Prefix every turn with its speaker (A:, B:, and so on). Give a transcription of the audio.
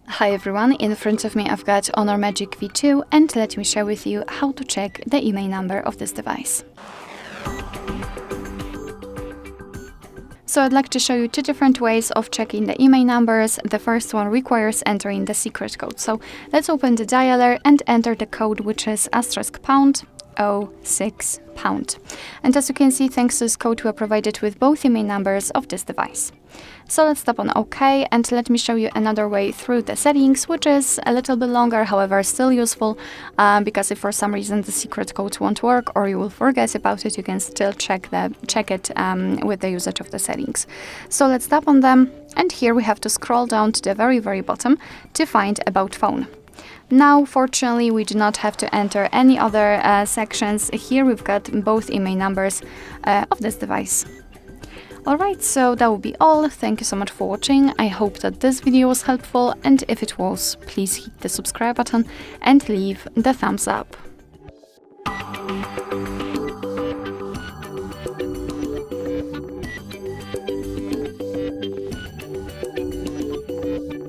A: Hi everyone, in front of me I've got Honor Magic V2 and let me share with you how to check the IMEI number of this device. So I'd like to show you two different ways of checking the IMEI numbers. The first one requires entering the secret code. So let's open the dialer and enter the code, which is *#06#. And as you can see, thanks to this code, we are provided with both IMEI numbers of this device. So let's tap on OK and let me show you another way through the settings, which is a little bit longer, however still useful, because if for some reason the secret code won't work or you will forget about it, you can still check it with the usage of the settings. So let's tap on them, and here we have to scroll down to the very bottom to find About Phone. Now, fortunately, we do not have to enter any other sections. Here we've got both IMEI numbers of this device. Alright, so that will be all. Thank you so much for watching. I hope that this video was helpful, and if it was, please hit the subscribe button and leave the thumbs up.